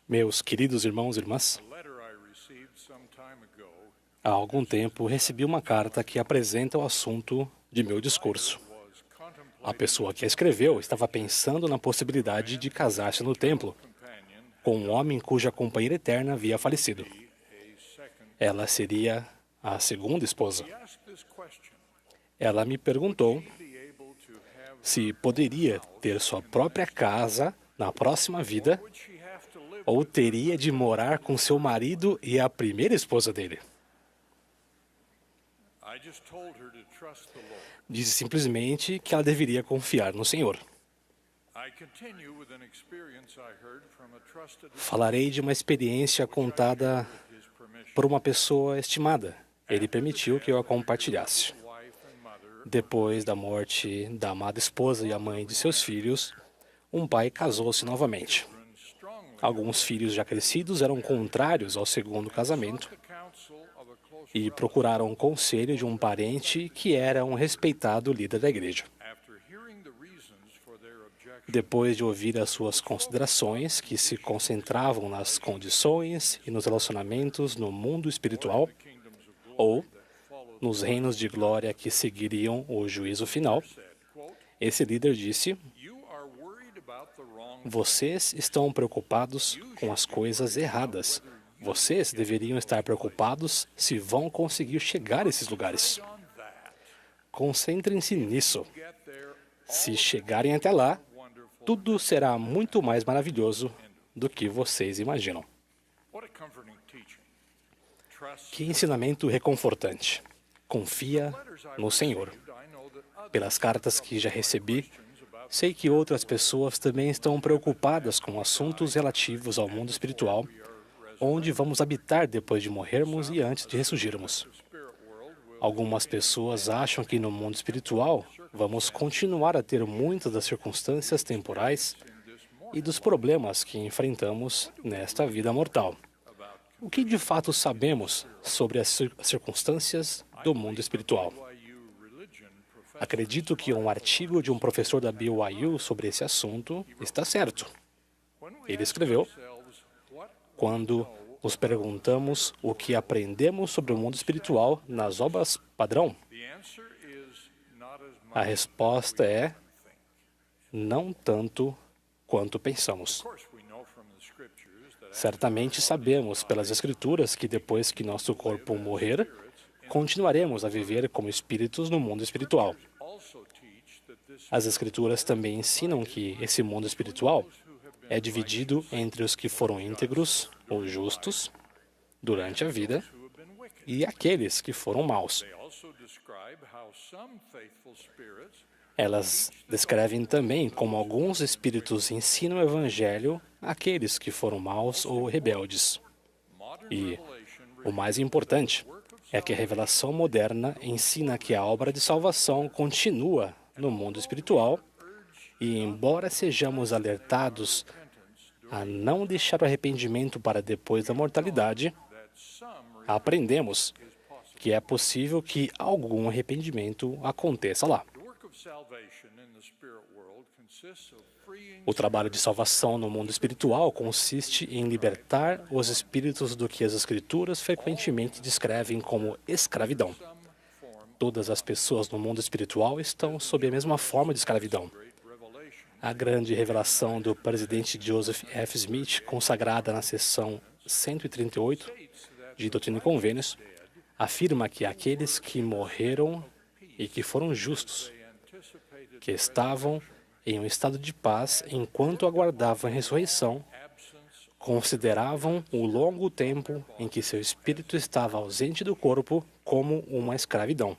Meus queridos irmãos e irmãs, há algum tempo recebi uma carta que apresenta o assunto de meu discurso. A pessoa que a escreveu estava pensando na possibilidade de casar-se no templo com um homem cuja companheira eterna havia falecido. Ela seria a segunda esposa. Ela me perguntou se poderia ter sua própria casa na próxima vida ou teria de morar com seu marido e a primeira esposa dele. Disse simplesmente que ela deveria confiar no Senhor. Falarei de uma experiência contada por uma pessoa estimada. Ele permitiu que eu a compartilhasse. Depois da morte da amada esposa e a mãe de seus filhos, um pai casou-se novamente. Alguns filhos já crescidos eram contrários ao segundo casamento e procuraram o conselho de um parente que era um respeitado líder da igreja. Depois de ouvir as suas considerações, que se concentravam nas condições e nos relacionamentos no mundo espiritual, ou nos reinos de glória que seguiriam o juízo final, esse líder disse: "Vocês estão preocupados com as coisas erradas. Vocês deveriam estar preocupados se vão conseguir chegar a esses lugares. Concentrem-se nisso. Se chegarem até lá, tudo será muito mais maravilhoso do que vocês imaginam." Que ensinamento reconfortante. Confia no Senhor. Pelas cartas que já recebi, sei que outras pessoas também estão preocupadas com assuntos relativos ao mundo espiritual, onde vamos habitar depois de morrermos e antes de ressurgirmos. Algumas pessoas acham que no mundo espiritual vamos continuar a ter muitas das circunstâncias temporais e dos problemas que enfrentamos nesta vida mortal. O que de fato sabemos sobre as circunstâncias do mundo espiritual? Acredito que um artigo de um professor da BYU sobre esse assunto está certo. Ele escreveu: "Quando nos perguntamos o que aprendemos sobre o mundo espiritual nas obras padrão, a resposta é não tanto quanto pensamos." Certamente sabemos pelas Escrituras que depois que nosso corpo morrer, continuaremos a viver como espíritos no mundo espiritual. As Escrituras também ensinam que esse mundo espiritual é dividido entre os que foram íntegros ou justos durante a vida e aqueles que foram maus. Elas descrevem também como alguns espíritos ensinam o Evangelho àqueles que foram maus ou rebeldes. E o mais importante é que a revelação moderna ensina que a obra de salvação continua no mundo espiritual e, embora sejamos alertados a não deixar o arrependimento para depois da mortalidade, aprendemos que é possível que algum arrependimento aconteça lá. O trabalho de salvação no mundo espiritual consiste em libertar os espíritos do que as Escrituras frequentemente descrevem como escravidão. Todas as pessoas no mundo espiritual estão sob a mesma forma de escravidão. A grande revelação do presidente Joseph F. Smith, consagrada na seção 138 de Doutrina e Convênios, afirma que aqueles que morreram e que foram justos, que estavam em um estado de paz enquanto aguardavam a ressurreição, consideravam o longo tempo em que seu espírito estava ausente do corpo como uma escravidão.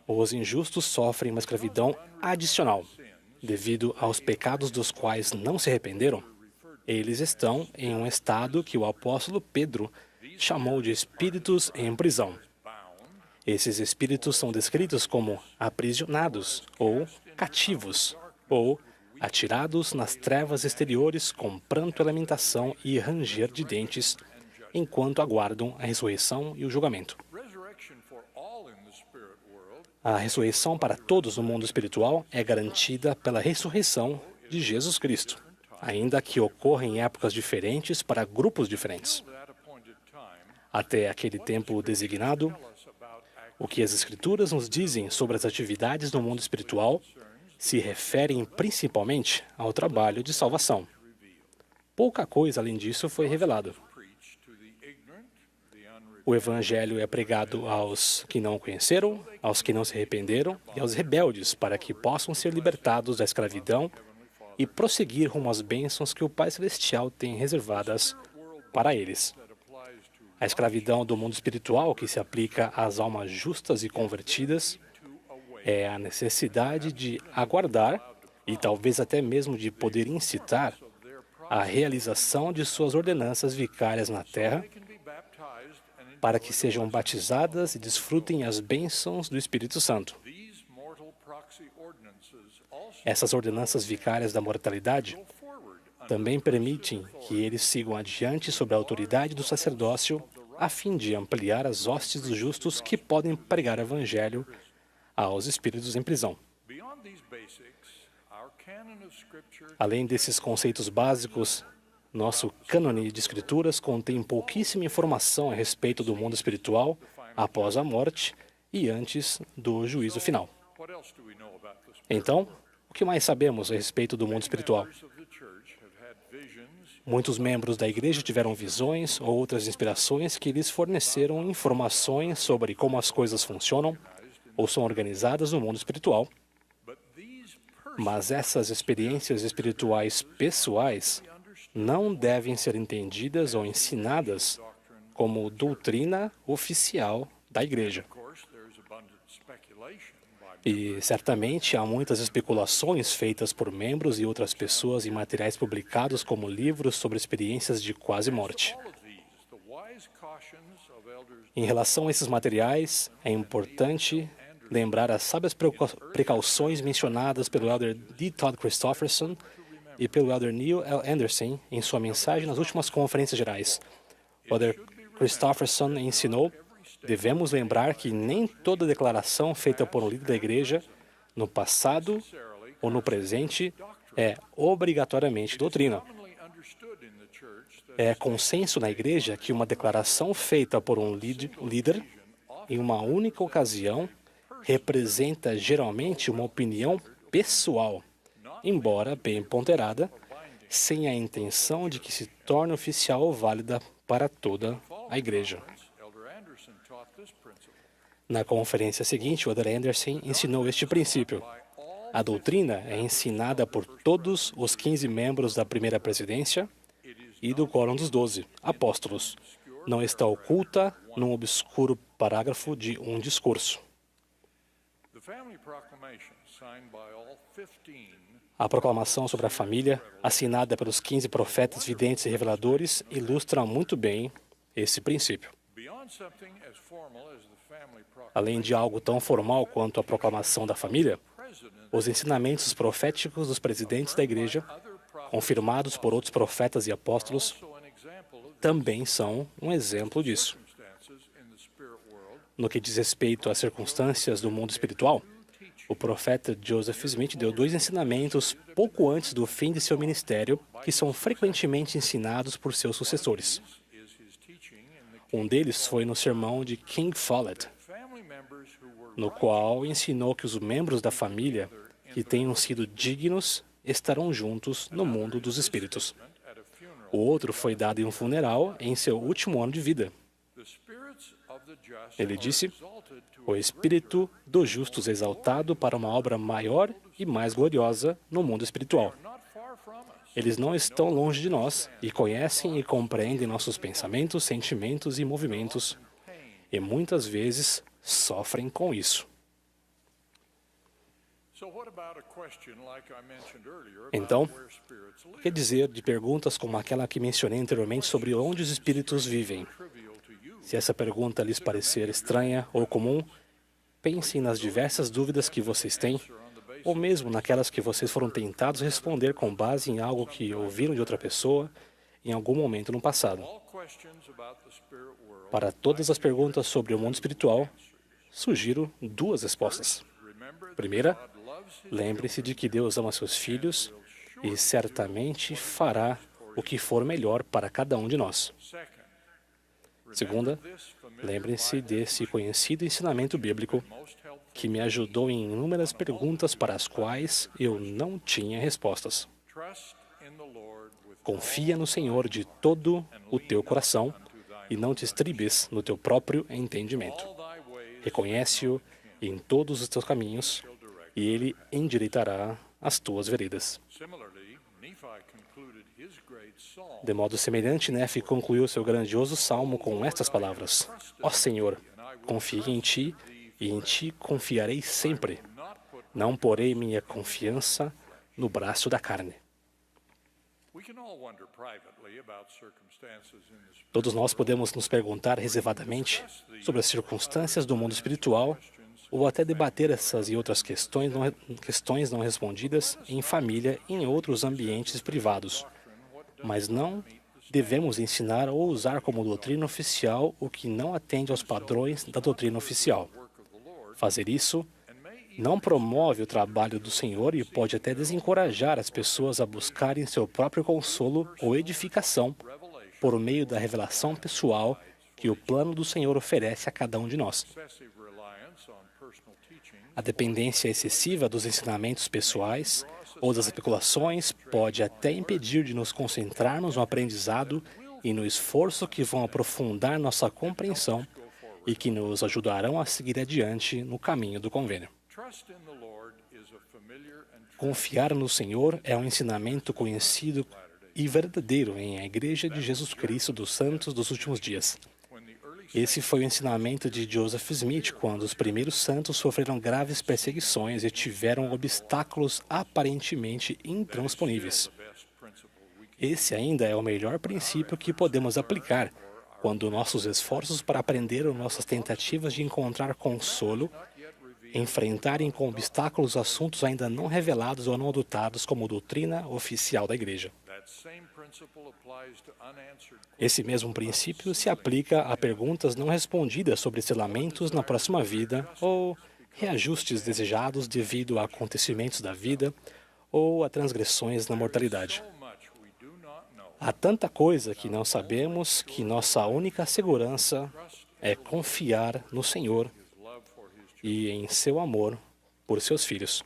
Os injustos sofrem uma escravidão adicional. Devido aos pecados dos quais não se arrependeram, eles estão em um estado que o apóstolo Pedro chamou de espíritos em prisão. Esses espíritos são descritos como aprisionados ou cativos, ou atirados nas trevas exteriores com pranto e lamentação e ranger de dentes, enquanto aguardam a ressurreição e o julgamento. A ressurreição para todos no mundo espiritual é garantida pela ressurreição de Jesus Cristo, ainda que ocorra em épocas diferentes para grupos diferentes. Até aquele tempo designado, o que as Escrituras nos dizem sobre as atividades no mundo espiritual se referem principalmente ao trabalho de salvação. Pouca coisa além disso foi revelado. O Evangelho é pregado aos que não o conheceram, aos que não se arrependeram e aos rebeldes, para que possam ser libertados da escravidão e prosseguir rumo às bênçãos que o Pai Celestial tem reservadas para eles. A escravidão do mundo espiritual, que se aplica às almas justas e convertidas, é a necessidade de aguardar e talvez até mesmo de poder incitar a realização de suas ordenanças vicárias na terra, para que sejam batizadas e desfrutem as bênçãos do Espírito Santo. Essas ordenanças vicárias da mortalidade também permitem que eles sigam adiante sob a autoridade do sacerdócio, a fim de ampliar as hostes dos justos que podem pregar o Evangelho aos espíritos em prisão. Além desses conceitos básicos, nosso cânone de escrituras contém pouquíssima informação a respeito do mundo espiritual após a morte e antes do juízo final. Então, o que mais sabemos a respeito do mundo espiritual? Muitos membros da igreja tiveram visões ou outras inspirações que lhes forneceram informações sobre como as coisas funcionam ou são organizadas no mundo espiritual. Mas essas experiências espirituais pessoais não devem ser entendidas ou ensinadas como doutrina oficial da igreja. E certamente há muitas especulações feitas por membros e outras pessoas em materiais publicados como livros sobre experiências de quase morte. Em relação a esses materiais, é importante lembrar as sábias precauções mencionadas pelo Elder D. Todd Christofferson e pelo Elder Neil L. Anderson em sua mensagem nas últimas conferências gerais. O Elder Christofferson ensinou: devemos lembrar que nem toda declaração feita por um líder da igreja, no passado ou no presente, é obrigatoriamente doutrina. É consenso na igreja que uma declaração feita por um líder em uma única ocasião representa geralmente uma opinião pessoal, embora bem ponderada, sem a intenção de que se torne oficial ou válida para toda a igreja. Na conferência seguinte, o Elder Anderson ensinou este princípio. A doutrina é ensinada por todos os 15 membros da primeira presidência e do quórum dos 12 apóstolos. Não está oculta num obscuro parágrafo de um discurso. A proclamação sobre a família, assinada pelos 15 profetas, videntes e reveladores, ilustra muito bem esse princípio. Além de algo tão formal quanto a proclamação da família, os ensinamentos proféticos dos presidentes da igreja, confirmados por outros profetas e apóstolos, também são um exemplo disso. No que diz respeito às circunstâncias do mundo espiritual, o profeta Joseph Smith deu 2 ensinamentos pouco antes do fim de seu ministério, que são frequentemente ensinados por seus sucessores. Um deles foi no sermão de King Follett, no qual ensinou que os membros da família que tenham sido dignos estarão juntos no mundo dos espíritos. O outro foi dado em um funeral em seu último ano de vida. Ele disse: o espírito dos justos é exaltado para uma obra maior e mais gloriosa no mundo espiritual. Eles não estão longe de nós e conhecem e compreendem nossos pensamentos, sentimentos e movimentos, e muitas vezes sofrem com isso. Então, o que dizer de perguntas como aquela que mencionei anteriormente sobre onde os espíritos vivem? Se essa pergunta lhes parecer estranha ou comum, pensem nas diversas dúvidas que vocês têm, ou mesmo naquelas que vocês foram tentados responder com base em algo que ouviram de outra pessoa em algum momento no passado. Para todas as perguntas sobre o mundo espiritual, sugiro 2 respostas. Primeira, lembre-se de que Deus ama seus filhos e certamente fará o que for melhor para cada um de nós. Segunda, lembre-se desse conhecido ensinamento bíblico que me ajudou em inúmeras perguntas para as quais eu não tinha respostas. Confia no Senhor de todo o teu coração e não te estribes no teu próprio entendimento. Reconhece-o em todos os teus caminhos e Ele endireitará as tuas veredas. De modo semelhante, Nefe concluiu seu grandioso salmo com estas palavras: Ó Senhor, confiei em Ti e em Ti confiarei sempre. Não porei minha confiança no braço da carne. Todos nós podemos nos perguntar reservadamente sobre as circunstâncias do mundo espiritual ou até debater essas e outras questões não respondidas em família e em outros ambientes privados. Mas não devemos ensinar ou usar como doutrina oficial o que não atende aos padrões da doutrina oficial. Fazer isso não promove o trabalho do Senhor e pode até desencorajar as pessoas a buscarem seu próprio consolo ou edificação por meio da revelação pessoal que o plano do Senhor oferece a cada um de nós. A dependência excessiva dos ensinamentos pessoais ou das especulações pode até impedir de nos concentrarmos no aprendizado e no esforço que vão aprofundar nossa compreensão e que nos ajudarão a seguir adiante no caminho do convênio. Confiar no Senhor é um ensinamento conhecido e verdadeiro em a Igreja de Jesus Cristo dos Santos dos Últimos Dias. Esse foi o ensinamento de Joseph Smith quando os primeiros santos sofreram graves perseguições e tiveram obstáculos aparentemente intransponíveis. Esse ainda é o melhor princípio que podemos aplicar quando nossos esforços para aprender ou nossas tentativas de encontrar consolo enfrentarem com obstáculos assuntos ainda não revelados ou não adotados como doutrina oficial da Igreja. Esse mesmo princípio se aplica a perguntas não respondidas sobre selamentos na próxima vida ou reajustes desejados devido a acontecimentos da vida ou a transgressões na mortalidade. Há tanta coisa que não sabemos que nossa única segurança é confiar no Senhor e em seu amor por seus filhos.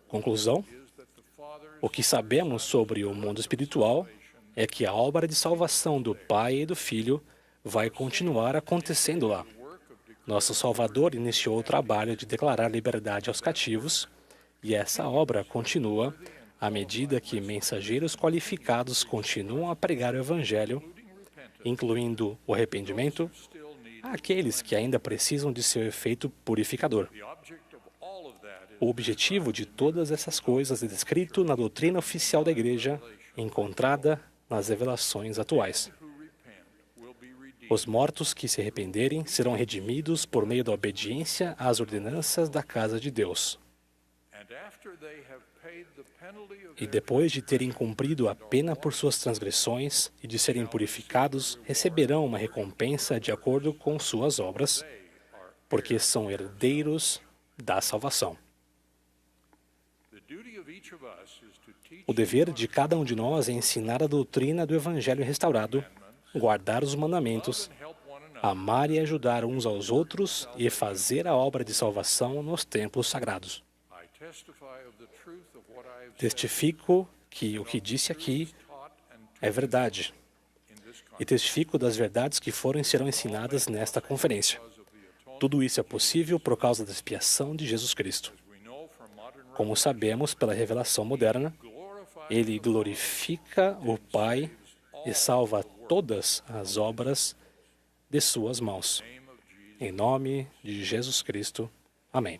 Conclusão: o que sabemos sobre o mundo espiritual é que a obra de salvação do Pai e do Filho vai continuar acontecendo lá. Nosso Salvador iniciou o trabalho de declarar liberdade aos cativos, e essa obra continua à medida que mensageiros qualificados continuam a pregar o Evangelho, incluindo o arrependimento, àqueles que ainda precisam de seu efeito purificador. O objetivo de todas essas coisas é descrito na doutrina oficial da Igreja, encontrada nas revelações atuais. Os mortos que se arrependerem serão redimidos por meio da obediência às ordenanças da casa de Deus. E depois de terem cumprido a pena por suas transgressões e de serem purificados, receberão uma recompensa de acordo com suas obras, porque são herdeiros da salvação. O dever de cada um de nós é ensinar a doutrina do Evangelho restaurado, guardar os mandamentos, amar e ajudar uns aos outros e fazer a obra de salvação nos templos sagrados. Testifico que o que disse aqui é verdade e testifico das verdades que foram e serão ensinadas nesta conferência. Tudo isso é possível por causa da expiação de Jesus Cristo. Como sabemos pela revelação moderna, Ele glorifica o Pai e salva todas as obras de suas mãos. Em nome de Jesus Cristo. Amém.